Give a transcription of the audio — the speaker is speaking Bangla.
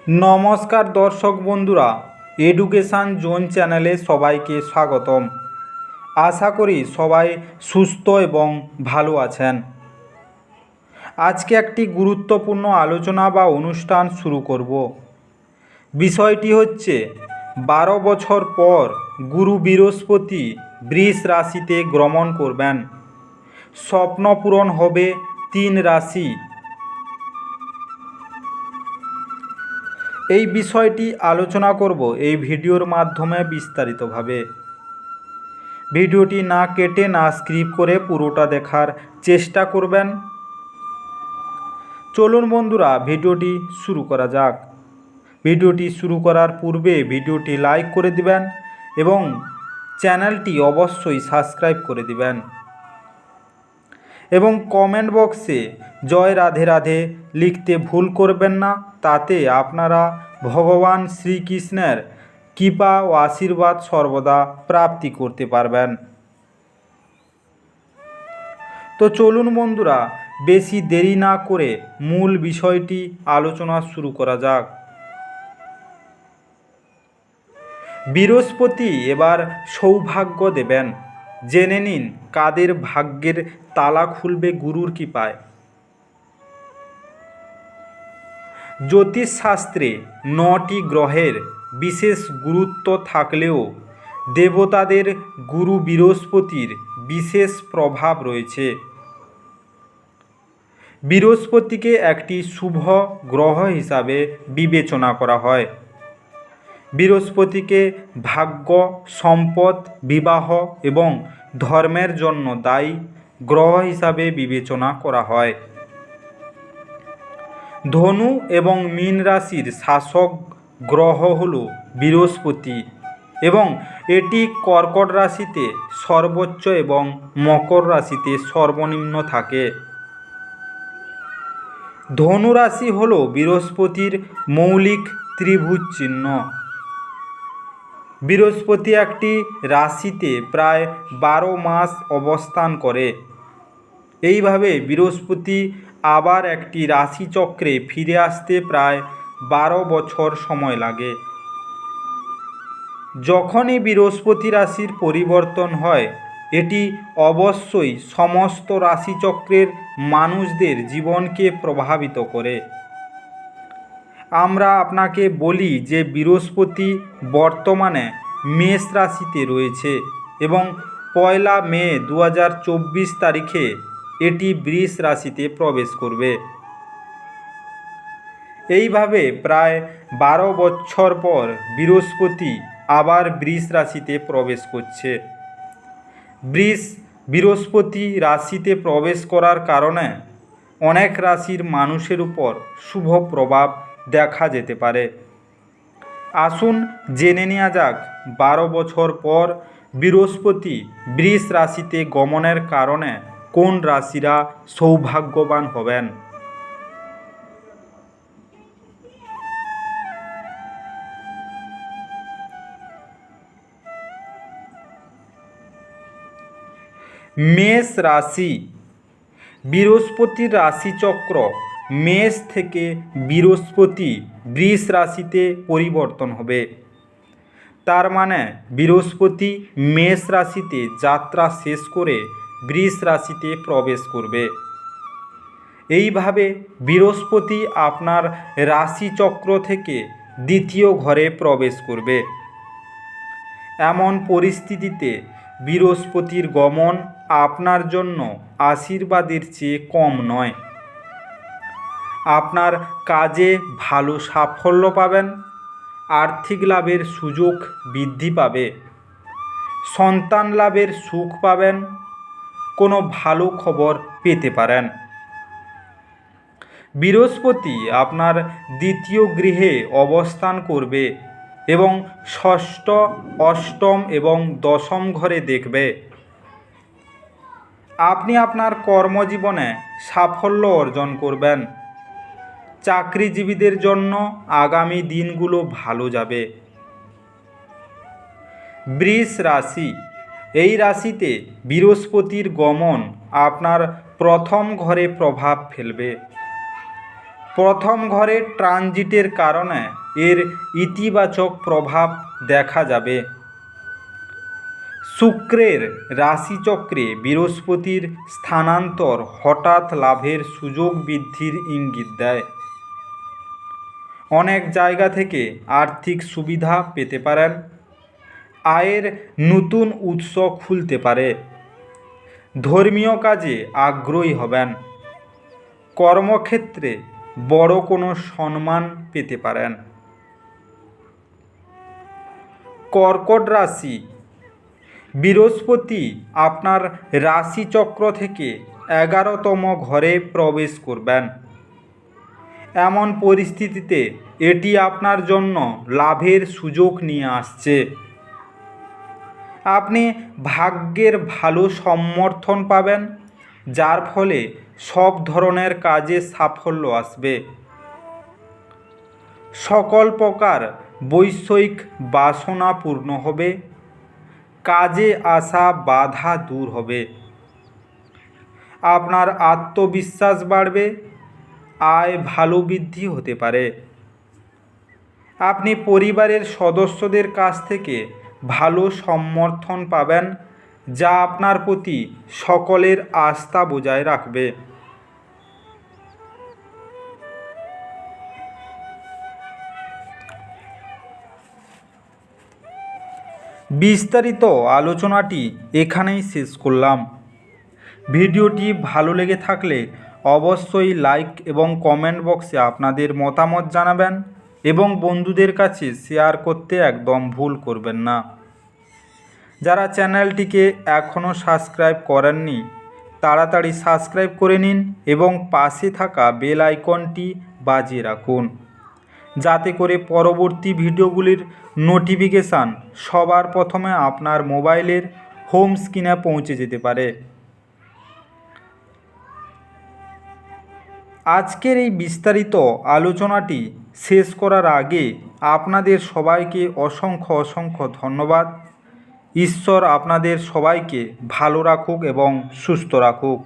নমস্কার দর্শক বন্ধুরা, এডুকেশান জোন চ্যানেলে সবাইকে স্বাগতম। আশা করি সবাই সুস্থ এবং ভালো আছেন। আজকে একটি গুরুত্বপূর্ণ আলোচনা বা অনুষ্ঠান শুরু করব। বিষয়টি হচ্ছে 12 বছর পর গুরু বৃহস্পতি বৃষ রাশিতে গমন করবেন। স্বপ্ন পূরণ হবে 3 রাশি। এই বিষয়টি আলোচনা করব এই ভিডিওর মাধ্যমে বিস্তারিতভাবে। ভিডিওটি না কেটে না স্কিপ করে পুরোটা দেখার চেষ্টা করবেন। চলুন বন্ধুরা, ভিডিওটি শুরু করা যাক। ভিডিওটি শুরু করার পূর্বে ভিডিওটি লাইক করে দিবেন এবং চ্যানেলটি অবশ্যই সাবস্ক্রাইব করে দিবেন এবং কমেন্ট বক্সে জয় রাধে রাধে লিখতে ভুল করবেন না। তাতে আপনারা ভগবান শ্রীকৃষ্ণের কৃপা ও আশীর্বাদ সর্বদা প্রাপ্তি করতে পারবেন। তো চলুন বন্ধুরা, বেশি দেরি না করে মূল বিষয়টি আলোচনা শুরু করা যাক। বৃহস্পতি এবার সৌভাগ্য দেবেন। জেনে নিন কাদের ভাগ্যের তালা খুলবে গুরুর কৃপায়। জ্যোতিষশাস্ত্রে 9টি গ্রহের বিশেষ গুরুত্ব থাকলেও দেবতাদের গুরু বৃহস্পতির বিশেষ প্রভাব রয়েছে। বৃহস্পতিকে একটি শুভ গ্রহ হিসাবে বিবেচনা করা হয়। বৃহস্পতিকে ভাগ্য, সম্পদ, বিবাহ এবং ধর্মের জন্য দায়ী গ্রহ হিসাবে বিবেচনা করা হয়। ধনু এবং মীন রাশির শাসক গ্রহ হল বৃহস্পতি এবং এটি কর্কট রাশিতে সর্বোচ্চ এবং মকর রাশিতে সর্বনিম্ন থাকে। ধনু রাশি হল বৃহস্পতির মৌলিক ত্রিভুজ চিহ্ন। বৃহস্পতি একটি রাশিতে প্রায় 12 মাস অবস্থান করে। এইভাবে বৃহস্পতি আবার একটি রাশিচক্রে ফিরে আসতে প্রায় 12 বছর সময় লাগে। যখনই বৃহস্পতি রাশির পরিবর্তন হয়, এটি অবশ্যই সমস্ত রাশিচক্রের মানুষদের জীবনকে প্রভাবিত করে। আমরা আপনাকে বলি যে বৃহস্পতি বর্তমানে মেষ রাশিতে রয়েছে এবং 1 মে 2024 তারিখে এটি বৃষ রাশিতে প্রবেশ করবে। এইভাবে প্রায় 12 বছর পর বৃহস্পতি আবার বৃষ রাশিতে প্রবেশ করছে। বৃহস্পতি রাশিতে প্রবেশ করার কারণে অনেক রাশির মানুষের উপর শুভ প্রভাব দেখা যেতে পারে। আসুন জেনে নেওয়া যাক 12 বছর পর বৃহস্পতি বৃষ রাশিতে গমনের কারণে কোন রাশিরা সৌভাগ্যবান হবেন। মেষ রাশি। বৃহস্পতির রাশিচক্র মেষ থেকে বৃহস্পতি বৃষ রাশিতে পরিবর্তন হবে। তার মানে বৃহস্পতি মেষ রাশিতে যাত্রা শেষ করে বৃষ রাশিতে প্রবেশ করবে। এইভাবে বৃহস্পতি আপনার রাশিচক্র থেকে দ্বিতীয় ঘরে প্রবেশ করবে। এমন পরিস্থিতিতে বৃহস্পতির গমন আপনার জন্য আশীর্বাদের চেয়ে কম নয়। আপনার কাজে ভালো সাফল্য পাবেন, আর্থিক লাভের সুযোগ বৃদ্ধি পাবে, সন্তান লাভের সুখ পাবেন, কোনো ভালো খবর পেতে পারেন। বৃহস্পতি আপনার দ্বিতীয় গৃহে অবস্থান করবে এবং ষষ্ঠ, অষ্টম এবং দশম ঘরে দেখবে। আপনি আপনার কর্মজীবনে সাফল্য অর্জন করবেন। চাকরিজীবীদের জন্য আগামী দিনগুলো ভালো যাবে। বৃষ রাশি। এই রাশিতে বৃহস্পতির গমন আপনার প্রথম ঘরে প্রভাব ফেলবে। প্রথম ঘরে ট্রানজিটের কারণে এর ইতিবাচক প্রভাব দেখা যাবে। শুক্রের রাশিচক্রে বৃহস্পতির স্থানান্তর হঠাৎ লাভের সুযোগ বৃদ্ধির ইঙ্গিত দেয়। অনেক জায়গা থেকে আর্থিক সুবিধা পেতে পারেন। আয়ের নতুন উৎস খুলতে পারে। ধর্মীয় কাজে আগ্রহী হবেন। কর্মক্ষেত্রে বড় কোনো সম্মান পেতে পারেন। কর্কট রাশি, বৃহস্পতি আপনার রাশিচক্র থেকে 11তম ঘরে প্রবেশ করবেন। এমন পরিস্থিতিতে এটি আপনার জন্য লাভের সুযোগ নিয়ে আসছে। আপনি ভাগ্যের ভালো সমর্থন পাবেন, যার ফলে সব ধরনের কাজে সাফল্য আসবে। সকল প্রকার বৈষয়িক বাসনা পূর্ণ হবে। কাজে আসা বাধা দূর হবে। আপনার আত্মবিশ্বাস বাড়বে। আয় ভালো বৃদ্ধি হতে পারে। আপনি পরিবারের সদস্যদের কাছ থেকে ভালো সমর্থন পাবেন, যা আপনার প্রতি সকলের আস্থা বজায় রাখবে। বিস্তারিত আলোচনাটি এখানেই শেষ করলাম। ভিডিওটি ভালো লেগে থাকলে অবশ্যই লাইক এবং কমেন্ট বক্সে আপনাদের মতামত জানাবেন এবং বন্ধুদের কাছে শেয়ার করতে একদম ভুল করবেন না। যারা চ্যানেলটিকে এখনও সাবস্ক্রাইব করেননি তাড়াতাড়ি সাবস্ক্রাইব করে নিন এবং পাশে থাকা বেল আইকনটি বাজিয়ে রাখুন, যাতে করে পরবর্তী ভিডিওগুলির নোটিফিকেশান সবার প্রথমে আপনার মোবাইলের হোম স্ক্রিনে পৌঁছে যেতে পারে। আজকের এই বিস্তারিত আলোচনাটি শেষ করার আগে আপনাদের সবাইকে অসংখ্য ধন্যবাদ। ঈশ্বর আপনাদের সবাইকে ভালো রাখুক এবং সুস্থ রাখুক।